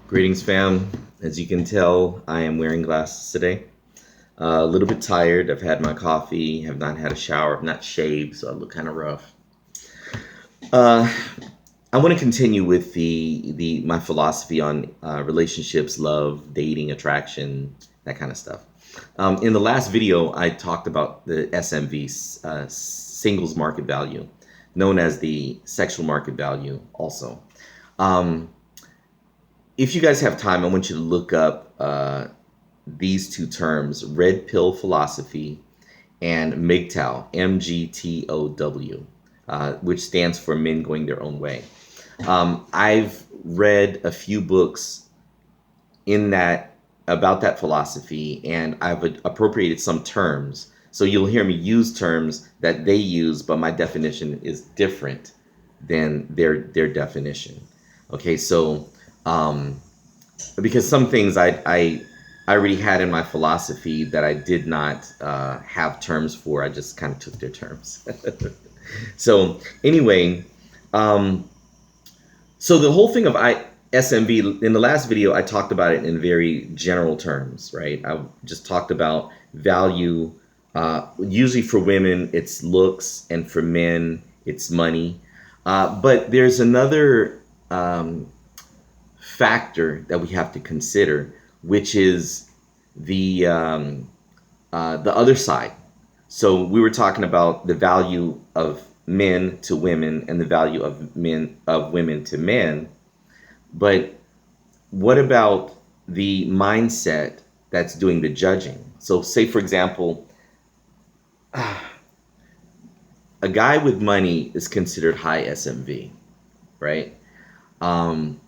Greetings, fam. As you can tell, I am wearing glasses today. A little bit tired. I've had my coffee, have not had a shower, have not shaved, so I look kind of rough. Uh, I want to continue with the my philosophy on relationships, love, dating, attraction, that kind of stuff. In the last video, I talked about the SMV, singles market value, known as the sexual market value, also. Um, if you guys have time, I want you to look up these two terms: red pill philosophy and MGTOW, MGTOW, which stands for men going their own way. I've read a few books in that about that philosophy, and I've appropriated some terms. So you'll hear me use terms that they use, but my definition is different than their definition. Okay, so um, because some things I already had in my philosophy that I did not have terms for. I just kind of took their terms. So anyway, um, so the whole thing of SMV in the last video, I talked about it in very general terms, right? I just talked about value. Usually for women, it's looks, and for men, it's money. But there's another factor that we have to consider, which is the other side. So we were talking about the value of men to women and the value of women to men. But what about the mindset that's doing the judging? So say, for example, a guy with money is considered high SMV, right? Um,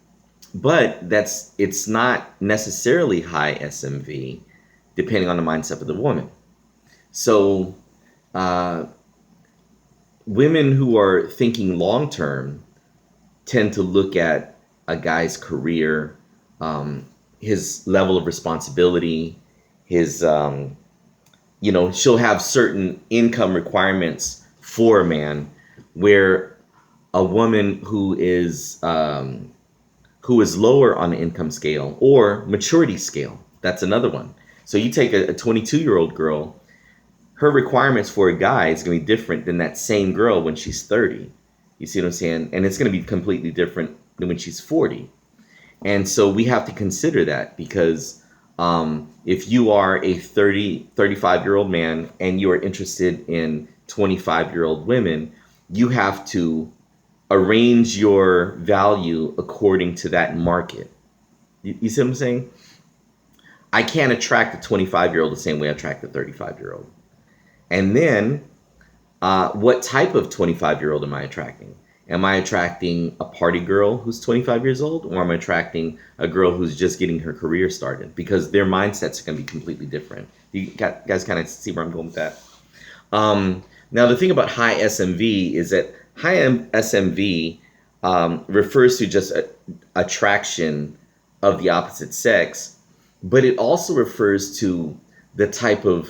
but it's not necessarily high SMV depending on the mindset of the woman. So uh, women who are thinking long term tend to look at a guy's career, um, his level of responsibility, his she'll have certain income requirements for a man, where a woman who is lower on the income scale or maturity scale. That's another one. So you take a 22-year-old girl, her requirements for a guy is going to be different than that same girl when she's 30. You see what I'm saying? And it's going to be completely different than when she's 40. And so we have to consider that, because if you are a 35-year-old man and you are interested in 25-year-old women, you have to arrange your value according to that market. You see what I'm saying? I can't attract a 25-year-old the same way I attract a 35-year-old. And then, what type of 25-year-old am I attracting? Am I attracting a party girl who's 25 years old, or am I attracting a girl who's just getting her career started? Because their mindsets are going to be completely different. You guys kind of see where I'm going with that? Now, the thing about high SMV is that high SMV refers to just attraction of the opposite sex, but it also refers to the type of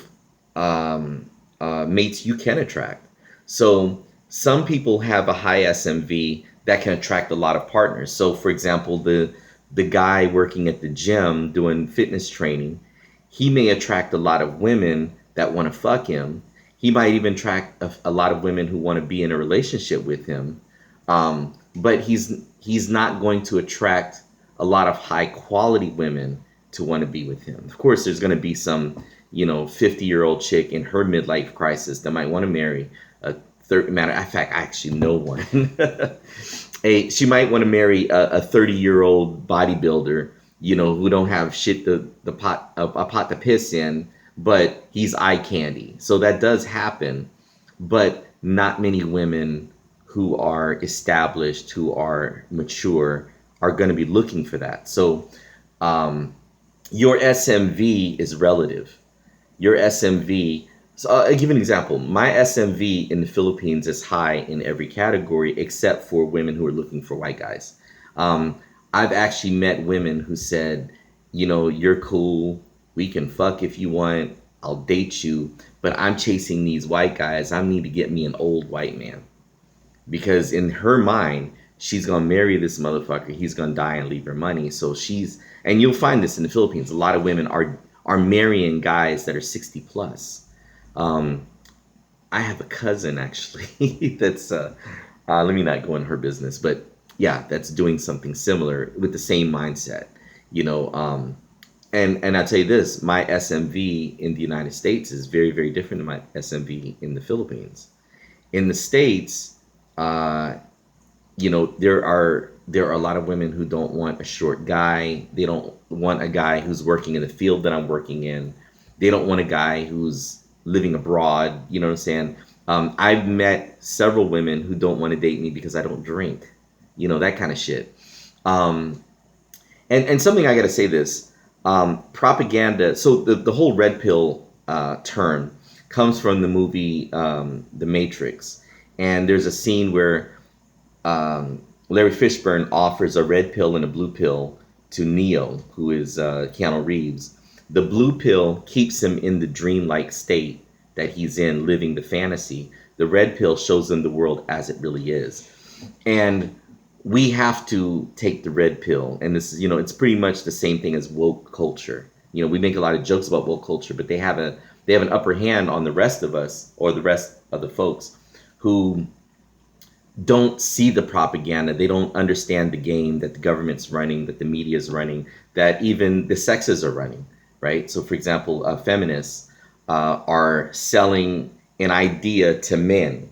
mates you can attract. So some people have a high SMV that can attract a lot of partners. So, for example, the guy working at the gym doing fitness training, he may attract a lot of women that want to fuck him. He might even attract a lot of women who want to be in a relationship with him. But he's not going to attract a lot of high quality women to want to be with him. Of course, there's going to be some 50-year-old chick in her midlife crisis that might want to marry a 30. Matter of fact, I actually know one. She might want to marry a 30-year-old bodybuilder, who don't have shit a pot to piss in, but he's eye candy. So that does happen, but not many women who are established, who are mature, are going to be looking for that. So your SMV is relative. Your SMV, so I'll give you an example. My SMV in the Philippines is high in every category except for women who are looking for white guys. I've actually met women who said, you're cool, we can fuck if you want, I'll date you, but I'm chasing these white guys. I need to get me an old white man. Because in her mind, she's gonna marry this motherfucker. He's gonna die and leave her money. So and you'll find this in the Philippines. A lot of women are marrying guys that are 60 plus. Um, I have a cousin actually that's let me not go in her business, but yeah, that's doing something similar with the same mindset. You know, and I'll tell you this, my SMV in the United States is very, very different than my SMV in the Philippines. In the States, uh, there are a lot of women who don't want a short guy. They don't want a guy who's working in the field that I'm working in. They don't want a guy who's living abroad. You know what I'm saying? I've met several women who don't want to date me because I don't drink. You know, that kind of shit. Um, and something I got to say this, propaganda. So the whole red pill term comes from the movie The Matrix, and there's a scene where Larry Fishburne offers a red pill and a blue pill to Neo, who is Keanu Reeves. The blue pill keeps him in the dreamlike state that he's in, living the fantasy. The red pill shows him the world as it really is. And we have to take the red pill. And this is, it's pretty much the same thing as woke culture. We make a lot of jokes about woke culture, but they have an upper hand on the rest of us, or the rest of the folks who don't see the propaganda. They don't understand the game that the government's running, that the media is running, that even the sexes are running, right? So, for example, feminists are selling an idea to men,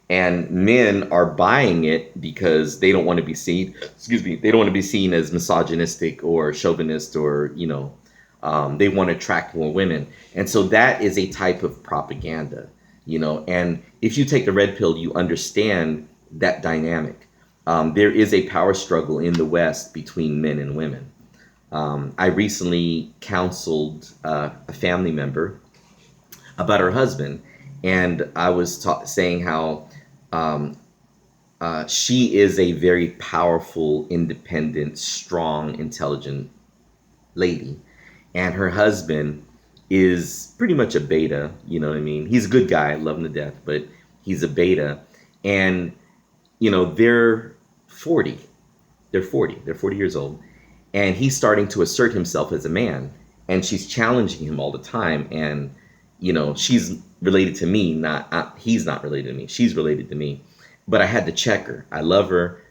and men are buying it because they don't want to be seen. Excuse me. They don't want to be seen as misogynistic or chauvinist, or they want to attract more women, and so that is a type of propaganda. And if you take the red pill, you understand that dynamic. There is a power struggle in the West between men and women. I recently counseled a family member about her husband, and I was saying how she is a very powerful, independent, strong, intelligent lady, and her husband is pretty much a beta. You know what I mean? He's a good guy, love him to death, but he's a beta, and they're 40. They're 40. They're 40 years old. And he's starting to assert himself as a man. And she's challenging him all the time. And, she's related to me. He's not related to me. She's related to me. But I had to check her. I love her,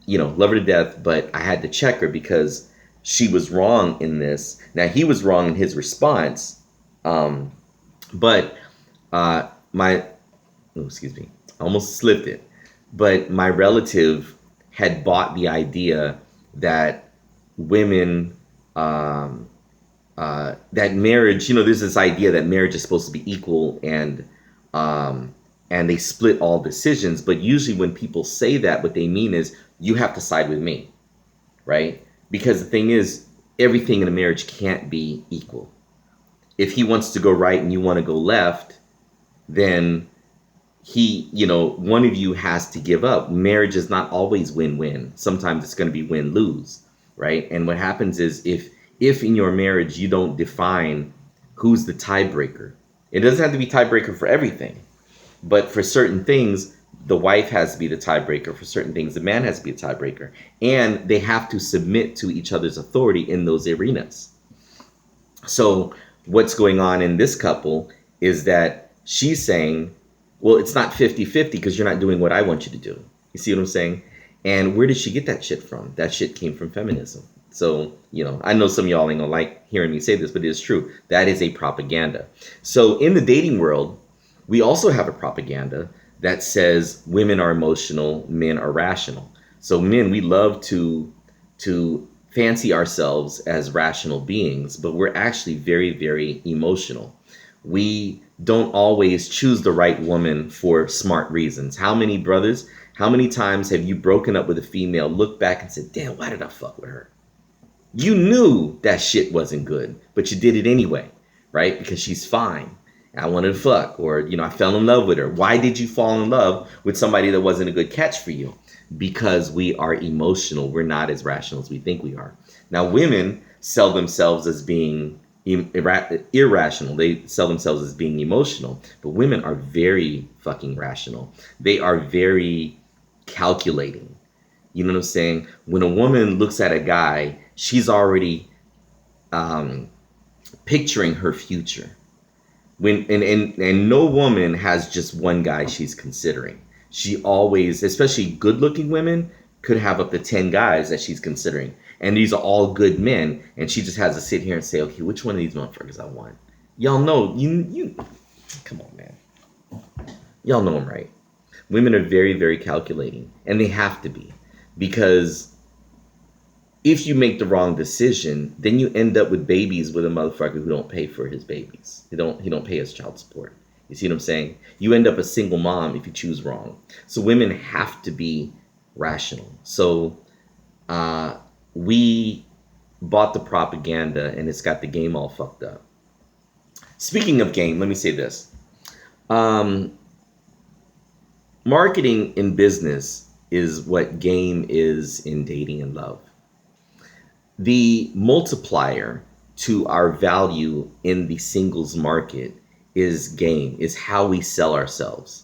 love her to death. But I had to check her because she was wrong in this. Now, he was wrong in his response. But excuse me, I almost slipped it. But my relative had bought the idea that women, that marriage, there's this idea that marriage is supposed to be equal, and they split all decisions. But usually when people say that, what they mean is you have to side with me, right? Because the thing is, everything in a marriage can't be equal. If he wants to go right and you want to go left, then one of you has to give up. Marriage is not always win-win. Sometimes it's going to be win-lose, right? And what happens is if in your marriage you don't define who's the tiebreaker, it doesn't have to be tiebreaker for everything, but for certain things, the wife has to be the tiebreaker. For certain things, the man has to be a tiebreaker. And they have to submit to each other's authority in those arenas. So what's going on in this couple is that she's saying, well, it's not 50-50 because you're not doing what I want you to do. You see what I'm saying? And where did she get that shit from? That shit came from feminism. So, I know some of y'all ain't gonna like hearing me say this, but it is true. That is a propaganda. So in the dating world, we also have a propaganda that says women are emotional, men are rational. So men, we love to fancy ourselves as rational beings, but we're actually very, very emotional. We don't always choose the right woman for smart reasons. How many times have you broken up with a female, looked back and said, damn, why did I fuck with her? You knew that shit wasn't good, but you did it anyway, right? Because she's fine. I wanted to fuck, or, I fell in love with her. Why did you fall in love with somebody that wasn't a good catch for you? Because we are emotional. We're not as rational as we think we are. Now, women sell themselves as being irrational. They sell themselves as being emotional, but women are very fucking rational. They are very calculating. You know what I'm saying? When a woman looks at a guy, she's already um, picturing her future. And no woman has just one guy she's considering. She always, especially good looking women, could have up to 10 guys that she's considering. And these are all good men. And she just has to sit here and say, okay, which one of these motherfuckers I want? Y'all know, you come on, man. Y'all know I'm right. Women are very, very calculating. And they have to be. Because if you make the wrong decision, then you end up with babies with a motherfucker who don't pay for his babies. He don't pay his child support. You see what I'm saying? You end up a single mom if you choose wrong. So women have to be rational. So we bought the propaganda and it's got the game all fucked up. Speaking of game, let me say this. Marketing in business is what game is in dating and love. The multiplier to our value in the singles market is game, is how we sell ourselves.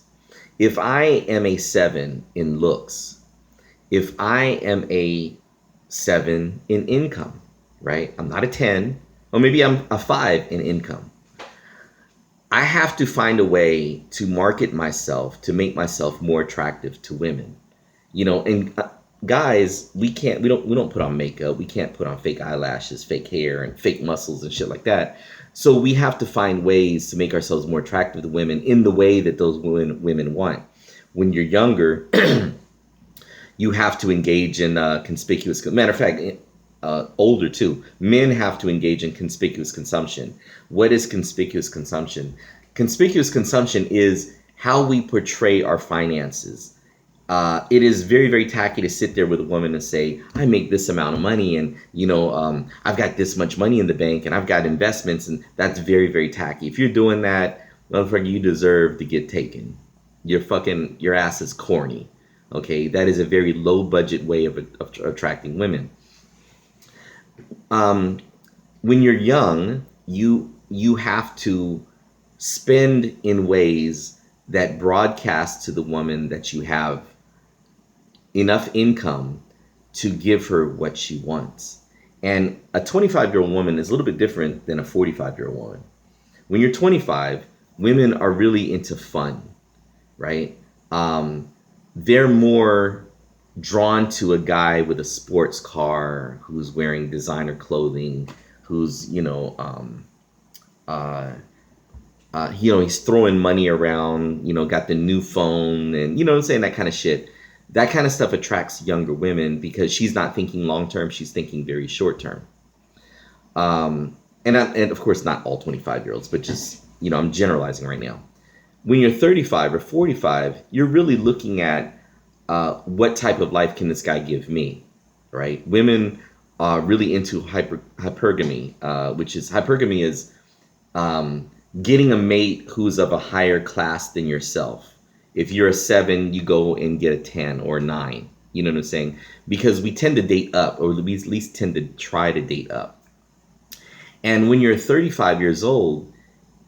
If I am a 7 in looks, if I am a 7 in income, right? I'm not a 10, or maybe I'm a 5 in income. I have to find a way to market myself to make myself more attractive to women. You know, and guys, we don't put on makeup. We can't put on fake eyelashes, fake hair, and fake muscles and shit like that. So we have to find ways to make ourselves more attractive to women in the way that those women want. When you're younger, you have to engage in conspicuous. Matter of fact, older too. Men have to engage in conspicuous consumption. What is conspicuous consumption? Conspicuous consumption is how we portray our finances. It is very, very tacky to sit there with a woman and say, I make this amount of money and, you know, I've got this much money in the bank and I've got investments, and that's very, very tacky. If you're doing that, motherfucker, you deserve to get taken. Your ass is corny. Okay, that is a very low budget way of attracting women. When you're young, you have to spend in ways that broadcast to the woman that you have enough income to give her what she wants. And a 25-year-old woman is a little bit different than a 45-year-old woman. When you're 25, women are really into fun, right? They're more drawn to a guy with a sports car who's wearing designer clothing, who's, he's throwing money around, got the new phone, and you know what I'm saying, that kind of shit. That kind of stuff attracts younger women because she's not thinking long term, she's thinking very short term. And of course not all 25-year-olds, but just, I'm generalizing right now. When you're 35 or 45, you're really looking at what type of life can this guy give me, right? Women are really into hypergamy, hypergamy is getting a mate who's of a higher class than yourself. If you're a 7, you go and get a 10 or a 9. You know what I'm saying? Because we tend to date up, or we at least tend to try to date up. And when you're 35 years old,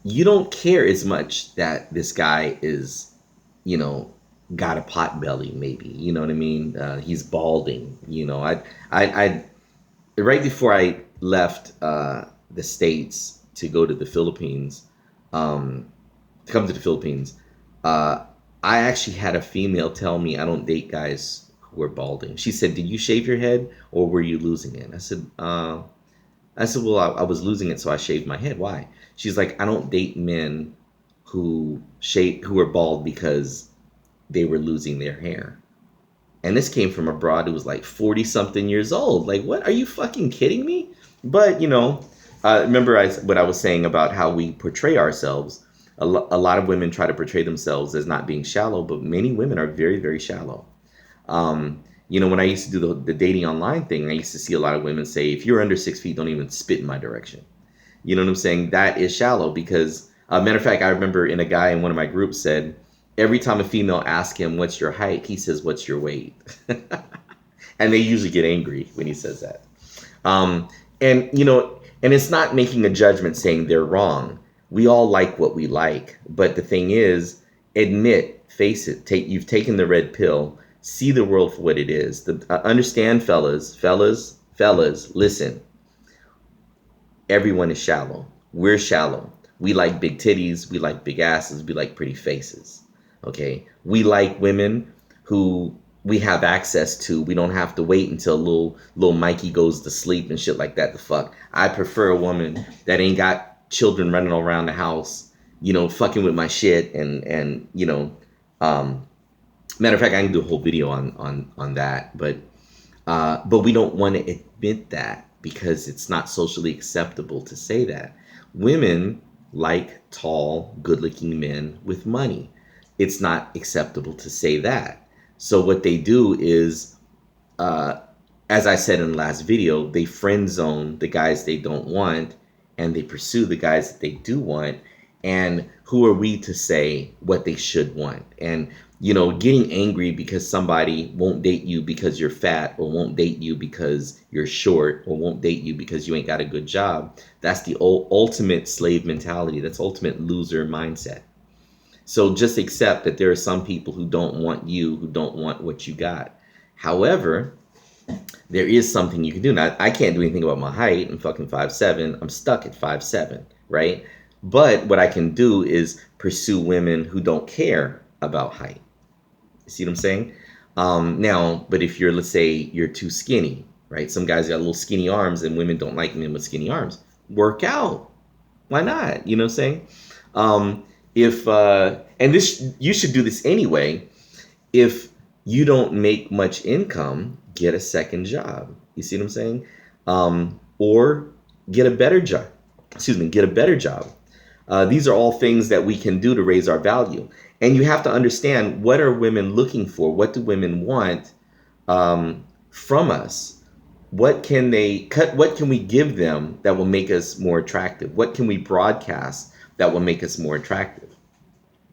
you don't care as much that this guy is, got a pot belly, maybe. You know what I mean? He's balding. I right before I left the States to go to the Philippines, I actually had a female tell me I don't date guys who are balding. She said, "Did you shave your head or were you losing it?" I said, well, I was losing it, so I shaved my head. Why? She's like, "I don't date men who are bald because they were losing their hair." And this came from a broad who was like 40 something years old. Like, what? Are you fucking kidding me? But, remember what I was saying about how we portray ourselves. A lot of women try to portray themselves as not being shallow, but many women are very, very shallow. When I used to do the dating online thing, I used to see a lot of women say, if you're under 6 feet, don't even spit in my direction. You know what I'm saying? That is shallow because, matter of fact, I remember a guy in one of my groups said, every time a female asks him, what's your height? He says, what's your weight? And they usually get angry when he says that. And it's not making a judgment saying they're wrong. We all like what we like. But the thing is, face it, you've taken the red pill. See the world for what it is. Understand, fellas, listen. Everyone is shallow. We're shallow. We like big titties. We like big asses. We like pretty faces. Okay. We like women who we have access to. We don't have to wait until little Mikey goes to sleep and shit like that. The fuck. I prefer a woman that ain't got children running around the house, fucking with my shit and matter of fact, I can do a whole video on that, but we don't want to admit that because it's not socially acceptable to say that. Women like tall, good-looking men with money. It's not acceptable to say that. So what they do is, as I said in the last video, they friend zone the guys they don't want, and they pursue the guys that they do want. And who are we to say what they should want? And getting angry because somebody won't date you because you're fat, or won't date you because you're short, or won't date you because you ain't got a good job. That's the ultimate slave mentality. That's ultimate loser mindset. So just accept that there are some people who don't want you, who don't want what you got. However, there is something you can do. Now, I can't do anything about my height. I'm fucking 5'7". I'm stuck at 5'7", right? But what I can do is pursue women who don't care about height. You see what I'm saying? Now, but if let's say you're too skinny, right? Some guys got little skinny arms and women don't like men with skinny arms. Work out. Why not? You know what I'm saying? You should do this anyway. If you don't make much income, get a second job. You see what I'm saying? Or get a better job. Get a better job. These are all things that we can do to raise our value. And you have to understand, what are women looking for? What do women want from us? What can we give them that will make us more attractive? What can we broadcast that will make us more attractive?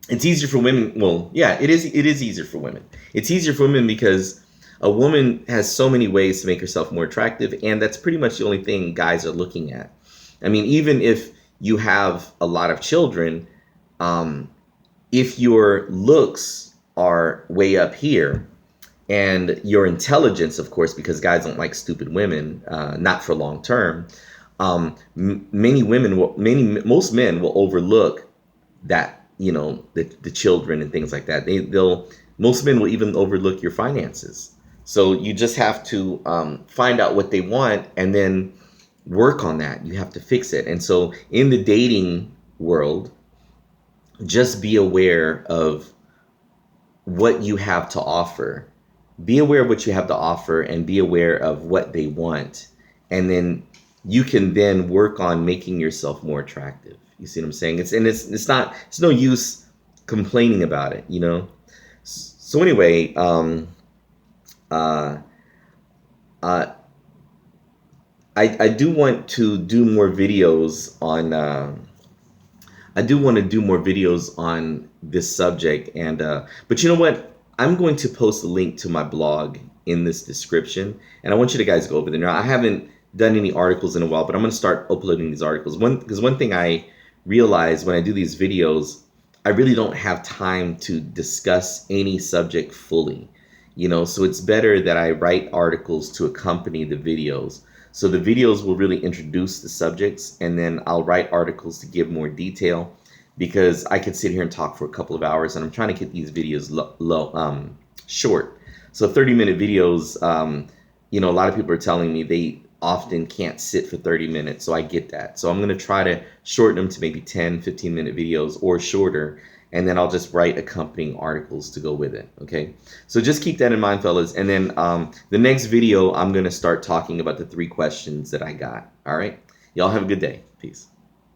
It's easier for women. Well, yeah, it is easier for women. It's easier for women because a woman has so many ways to make herself more attractive, and that's pretty much the only thing guys are looking at. I mean, even if you have a lot of children, if your looks are way up here, and your intelligence, of course, because guys don't like stupid women, not for long term, most men will overlook that, the children and things like that. Most men will even overlook your finances. So you just have to find out what they want and then work on that. You have to fix it. And so in the dating world, just be aware of what you have to offer. Be aware of what you have to offer and be aware of what they want. And then you can then work on making yourself more attractive. You see what I'm saying? It's no use complaining about it, So anyway, I do want to do more videos on this subject, and but you know what? I'm going to post a link to my blog in this description, and I want you guys to go over there. Now, I haven't done any articles in a while, but I'm going to start uploading these articles. Because one thing I realize when I do these videos, I really don't have time to discuss any subject fully, so it's better that I write articles to accompany the videos. So the videos will really introduce the subjects, and then I'll write articles to give more detail, because I could sit here and talk for a couple of hours, and I'm trying to get these videos short. So 30-minute videos, a lot of people are telling me they often can't sit for 30 minutes, so I get that. So I'm going to try to shorten them to maybe 10, 15-minute videos or shorter, and then I'll just write accompanying articles to go with it, okay? So just keep that in mind, fellas. And then the next video, I'm going to start talking about the 3 questions that I got, all right? Y'all have a good day. Peace.